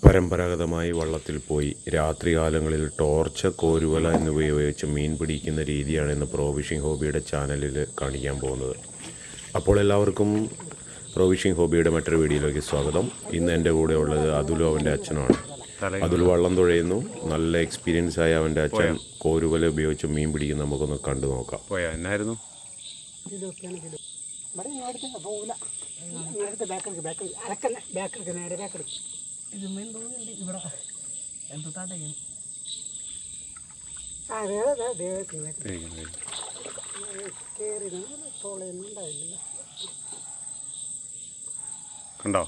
പരമ്പരാഗതമായി വള്ളത്തിൽ പോയി രാത്രികാലങ്ങളിൽ ടോർച്ച്, കോരുവല എന്നിവയുപയോഗിച്ച് മീൻ പിടിക്കുന്ന രീതിയാണ് ഇന്ന് പ്രോ ഫിഷിംഗ് ഹോബിയുടെ ചാനലിൽ കാണിക്കാൻ പോകുന്നത്. അപ്പോൾ എല്ലാവർക്കും പ്രോ ഫിഷിംഗ് ഹോബിയുടെ മറ്റൊരു വീഡിയോയിലേക്ക് സ്വാഗതം. ഇന്ന് എൻ്റെ കൂടെ ഉള്ളത് അതുലും അവൻ്റെ അച്ഛനുമാണ്. അതുൽ വള്ളം തുഴയുന്നു. നല്ല എക്സ്പീരിയൻസ് ആയ അവൻ്റെ അച്ഛൻ കോരുവല ഉപയോഗിച്ച് മീൻ പിടിക്കുന്ന നമുക്കൊന്ന് കണ്ടു നോക്കാം. എന്നായിരുന്നു ഇത് മീൻ തോന്നുന്നുണ്ട് ഇവിടെ എന്താട്ടാണ് കണ്ടോ?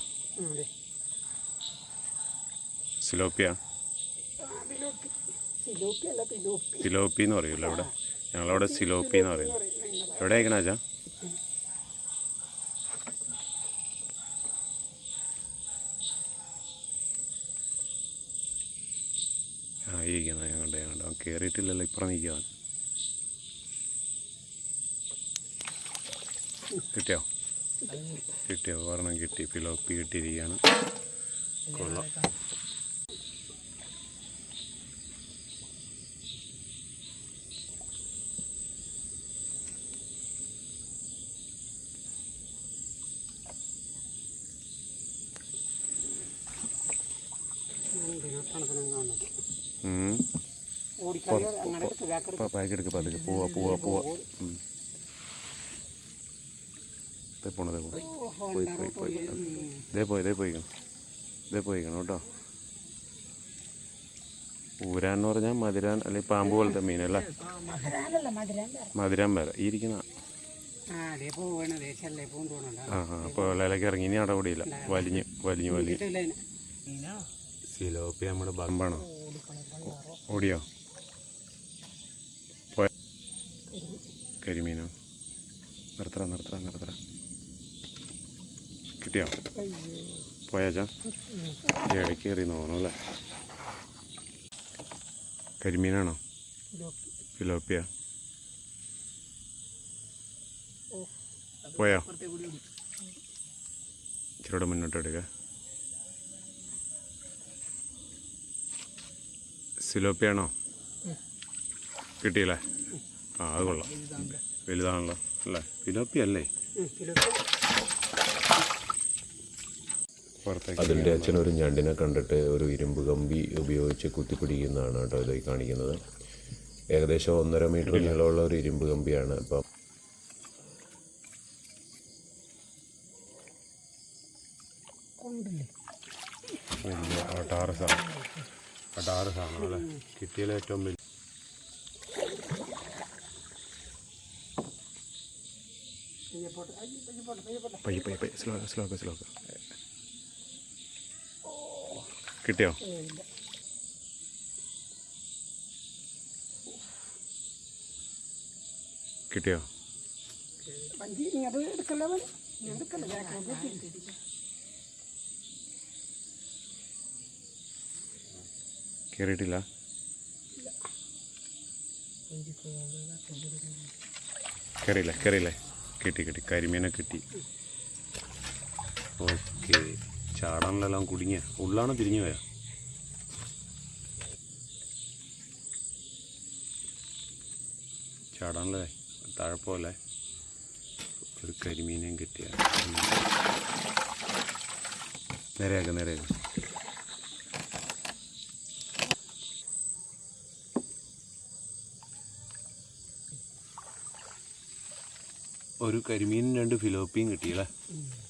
സിലോപ്പിയ സിലോപ്പി എന്ന് പറയൂല്ലോ ഇവിടെ. ഞങ്ങളവിടെ സിലോപ്പി എന്ന് പറയും. എവിടെ അയക്കണാച്ചാ? ഇരിക്കുന്നത് ഞാൻ കണ്ടോ അവൻ കയറിയിട്ടില്ലല്ലോ. ഇപ്പുറം നിൽക്കുക. കിട്ടിയോ ഒരെണ്ണം കിട്ടി. ഫിലോപ്പി കിട്ടിയിരിക്കുകയാണ്. കൊള്ളാം. പാക്കെടുക്ക് പതുക്കെ പോവാ പോയിക്കണം കേട്ടോ. ഊരാന്ന് പറഞ്ഞാൽ മധുരാൻ അല്ലെങ്കിൽ പാമ്പ് പോലത്തെ മീനല്ലേ? മധുരാൻ വരെ ഈ ഇരിക്കുന്ന. അപ്പോൾ ഇലയിലേക്ക് ഇറങ്ങി. ഇനി അടപടിയില്ല. വലിഞ്ഞ് സിലോപ്പി നമ്മുടെ ബമ്പാണോ? ഓടിയോ? കരിമീനോ? നിർത്തറ കിട്ടിയോ? പോയാച്ചാ? ഇടയ്ക്ക് കയറി തോന്നുന്നു അല്ലേ? കരിമീനാണോ? ഫിലോപ്പിയ പോയോ? ഇച്ചിരൂടെ മുന്നോട്ട് എടുക്കുക. സിലോപ്പിയാണോ? കിട്ടിയില്ലേ? അത് കൊള്ളാം. വലുതാണല്ലോ അല്ലേ? ഫിലോപ്പി അല്ലേ? അതിൻ്റെ അച്ഛൻ ഒരു ഞണ്ടിനെ കണ്ടിട്ട് ഒരു ഇരുമ്പ് കമ്പി ഉപയോഗിച്ച് കുത്തിപ്പിടിക്കുന്നതാണ് കേട്ടോ ഇതായി കാണിക്കുന്നത്. ഏകദേശം 1.5 മീറ്റർ നീളമുള്ള ഒരു ഇരുമ്പ് കമ്പിയാണ്. അപ്പം അടാറ് സാധനം അല്ലേ? കിട്ടിയാലും ഏറ്റവും വലിയ സ്ലോക്ക് കിട്ടിയോ? കയറിയിട്ടില്ല. കയറിയില്ലേ? കിട്ടി. കരിമീനെ കിട്ടി. ഓക്കെ. ചാടാനിലെല്ലാം കുടുങ്ങിയ ഉള്ളാണ്. തിരിഞ്ഞു പോയാ? ചാടാനല്ലേ? താഴെപ്പോലെ ഒരു കരിമീനെയും കിട്ടിയ. നേരെയാക്ക. ഒരു കരിമീനും 2 ഫിലോപ്പിയും കിട്ടിയല്ലേ?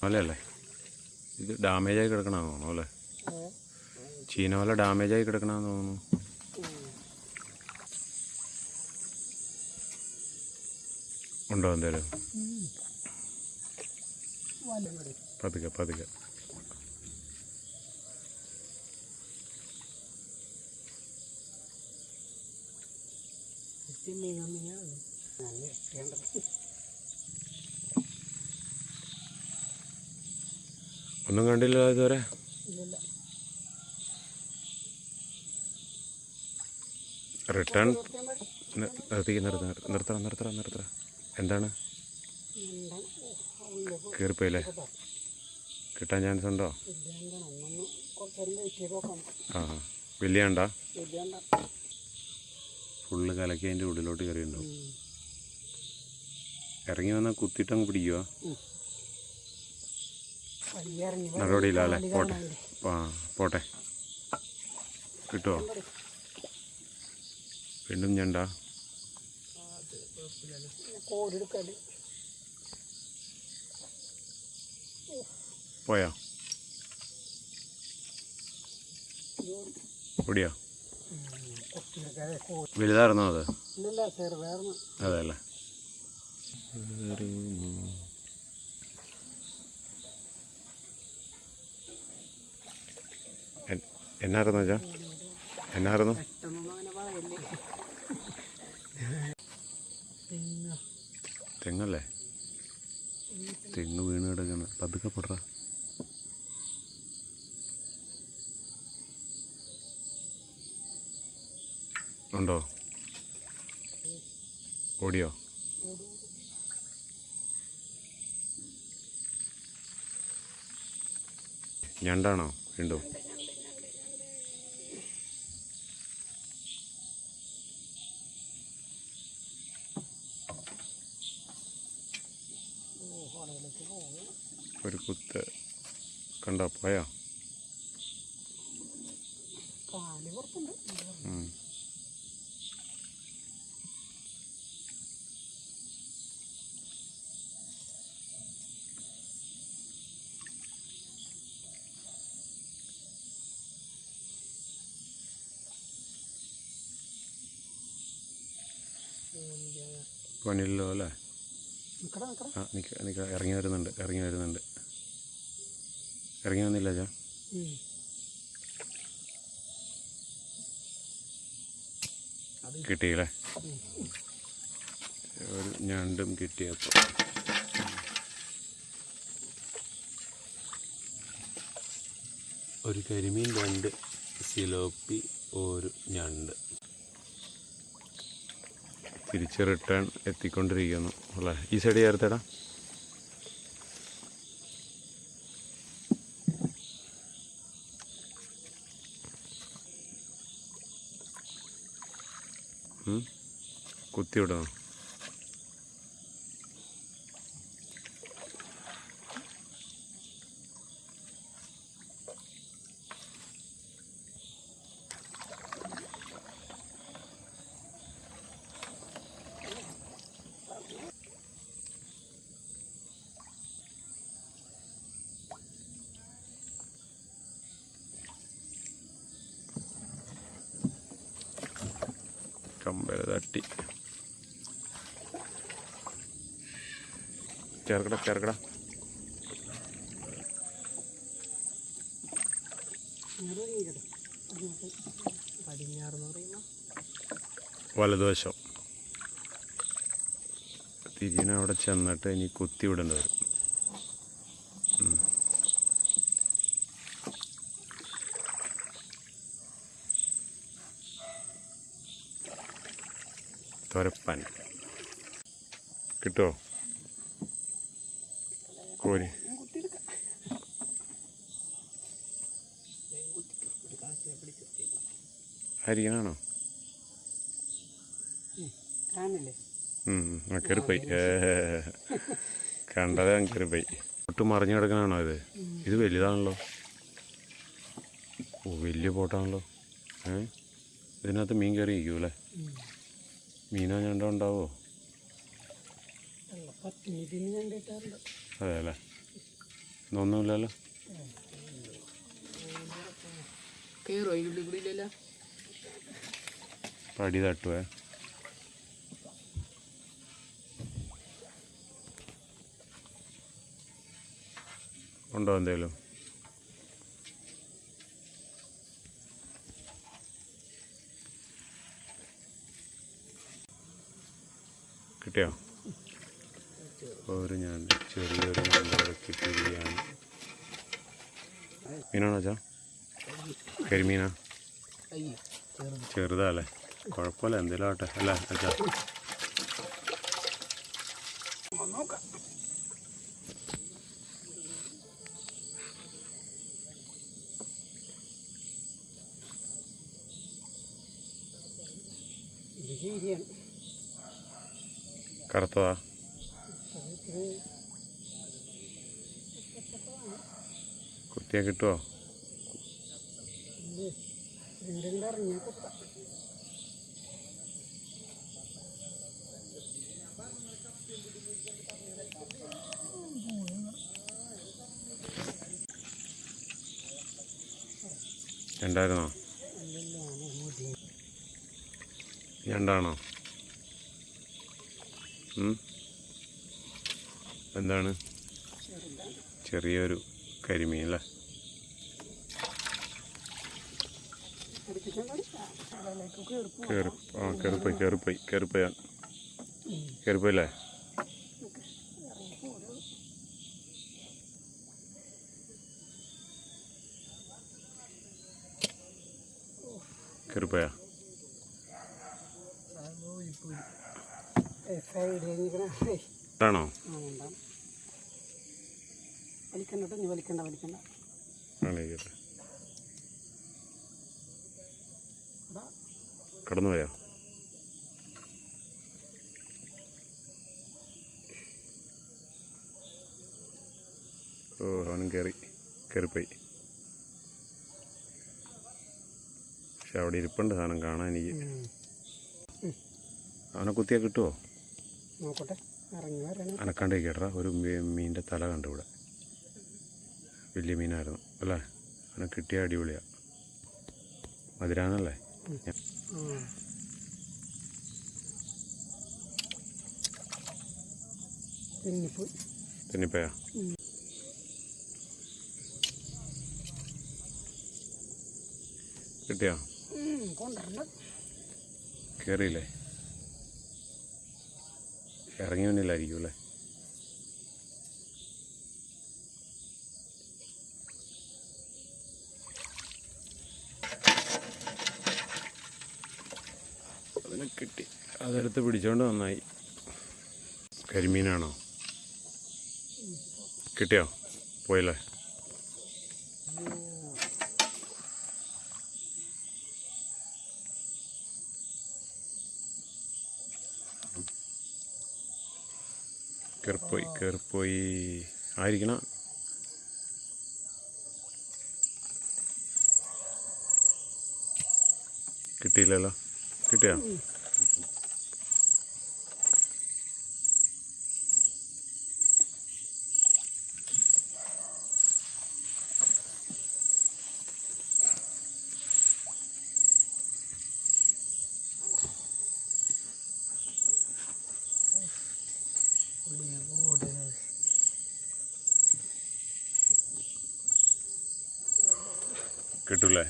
അല്ലേ? ഇത് ഡാമേജായി കിടക്കണമെന്ന് തോന്നുന്നു അല്ലേ? ചീന വല ഡാമേജായി കിടക്കണമെന്ന് തോന്നുന്നു. ഉണ്ടോ എന്തായാലും? പതുക്കെ ഒന്നും കണ്ടില്ല ഇതുവരെ. റിട്ടേൺ നിർത്തറ. എന്താണ്? കിട്ടാൻ ചാൻസ് ഉണ്ടോ? ആ വലിയ ഉണ്ടാ ഫുള്ള് കലക്കി അതിൻ്റെ ഉള്ളിലോട്ട് കയറിയിട്ടുണ്ടാവും. ഇറങ്ങി വന്നാൽ കുത്തിയിട്ടങ്ങ് പിടിക്കുക. നടപടിയില്ല അല്ലേ? പോട്ടെ പോട്ടെ. കിട്ടുമോ? വീണ്ടും ഞണ്ടാ? പോയാ? പൊടിയാ? വലുതായിരുന്നോ അത്? അതെ അല്ലേ? എന്നായിരുന്നു വെച്ചാ? എന്നായിരുന്നു? തെങ്ങല്ലേ? തെങ്ങ് വീണ് കിടക്കുന്നു. പതുക്കെ പൊടറ. ഉണ്ടോ? ഓടിയോ? ഞണ്ടാണോ വീണ്ടും? ഒരു കുത്ത് കണ്ടോ? പോയോ? പണിയില്ലല്ലോ അല്ലേ? ആ നിൽക്ക ഇറങ്ങി വരുന്നുണ്ട്. ഇറങ്ങി വന്നില്ല ചാ? കിട്ടിയില്ലേ? ഒരു ഞണ്ടും കിട്ടിയപ്പോൾ. ഒരു കരിമീൻ, 2 സിലോപ്പി, ഒരു ഞണ്ട്. തിരിച്ച് റിട്ടേൺ എത്തിക്കൊണ്ടിരിക്കുന്നു അല്ലേ? ഈ സൈഡ് ചേർത്തേടാ. കുത്തി വിടണോ? കമ്പല തട്ടി. ചേർക്കട. വലതുവശം തിരിയണ അവിടെ ചെന്നിട്ട് ഇനി കുത്തി വിടേണ്ടി വരും. തുരപ്പാൻ കിട്ടുമോ? കോരി ഹരിയനാണോ? കയറിപ്പോയി. കണ്ടത് കയറിപ്പോയി. ഒട്ടും മറിഞ്ഞു കിടക്കണാണോ ഇത്? ഇത് വലുതാണല്ലോ. ഓ വലിയ ബോട്ടാണല്ലോ. ഇതിനകത്ത് മീൻ കയറി ഇരിക്കും അല്ലേ? മീനോ ഞണ്ടോ ഉണ്ടാവോ? അതെ അല്ലേ? ഒന്നുമില്ലല്ലോ. പടി തട്ടുവേ. ഉണ്ടോ എന്തേലും? കിട്ടിയോ? ഒരു ഞണ്ട്, ചെറിയൊരു ഞണ്ട് അവിടെ കിട്ടിയിരിക്കുകയാണ്. മീനാണോ ചാ? കരിമീനാ? ചെറുതാ അല്ലേ? കുഴപ്പമില്ല, എന്തേലും ആട്ടെ അല്ലേ അച്ഛാ? ഇത് ശരിയാണ്. കറുത്തതാ? കുത്തിയാ കിട്ടുമോ? ഇറങ്ങിയ കുത്ത. രണ്ടായിരുന്നോ? രണ്ടാണോ? എന്താണ്? ചെറിയൊരു കരിമീൻ അല്ലേ? കയറിപ്പോയില്ലേ? കയറിപ്പോയാ? ആണോ? വലിക്കണ്ട. കടന്നുപോയാ? ഓ, അവനും കയറിപ്പോയി. പക്ഷെ അവിടെ ഇരിപ്പുണ്ട് സാധനം കാണാൻ എനിക്ക്. അവനെ കുത്തിയാൽ കിട്ടുമോ? നോക്കട്ടെ, ഇറങ്ങി വരണം. അനക്കാണ്ട് കേട്ടാ ഒരു മീനിൻ്റെ തല കണ്ടു ഇവിടെ. വലിയ മീനായിരുന്നു അല്ലേ? അവനെ കിട്ടിയ അടിപൊളിയാ. മധുരാന്നല്ലേ? തെന്നിപ്പോയാ? കിട്ടിയോ? കയറിയില്ലേ? ഇറങ്ങി മുന്നില്ലായിരിക്കും അല്ലേ? അതിനെ കിട്ടി. അതെടുത്ത് പിടിച്ചോണ്ട് നന്നായി. കരിമീനാണോ? കിട്ടിയോ? പോയല്ലേ? കയറിപ്പോയി ആയിരിക്കണം. കിട്ടിയില്ലല്ലോ? കിട്ടിയോ? കിട്ടൂലേ?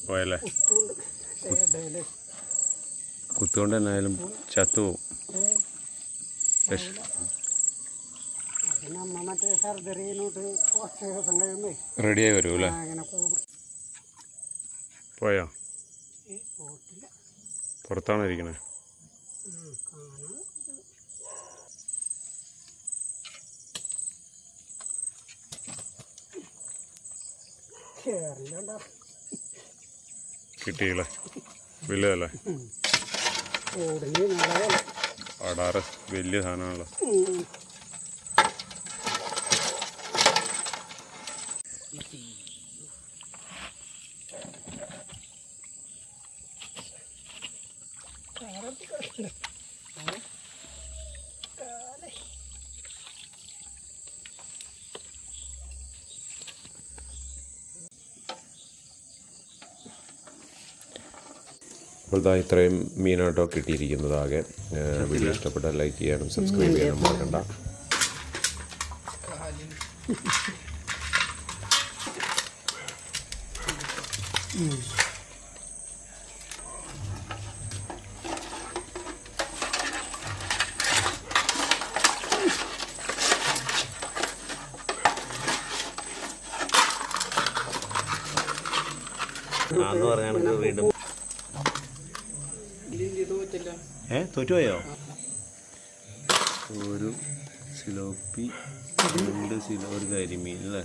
പോയല്ലേ? കുത്തുകൊണ്ട് തന്നെ ആയാലും ചത്തുപോകും. റെഡിയായി വരും അല്ലേ? പോയോ? പുറത്താണോ ഇരിക്കണേ? കിട്ടിയില്ലേ? വലുതല്ലേ? അടാറ് വലിയ സാധനമാണല്ലോ. അപ്പോൾ ഇത്രയും മീനാട്ടോ കിട്ടിയിരിക്കുന്നത്. ആകെ വീഡിയോ ഇഷ്ടപ്പെട്ടാൽ ലൈക്ക് ചെയ്യാനും സബ്സ്ക്രൈബ് ചെയ്യാനും മറക്കണ്ട. വീണ്ടും തോറ്റുപോയോ? ഒരു സിലോപ്പി, 2 ഒരു കരിമീൻ അല്ലേ?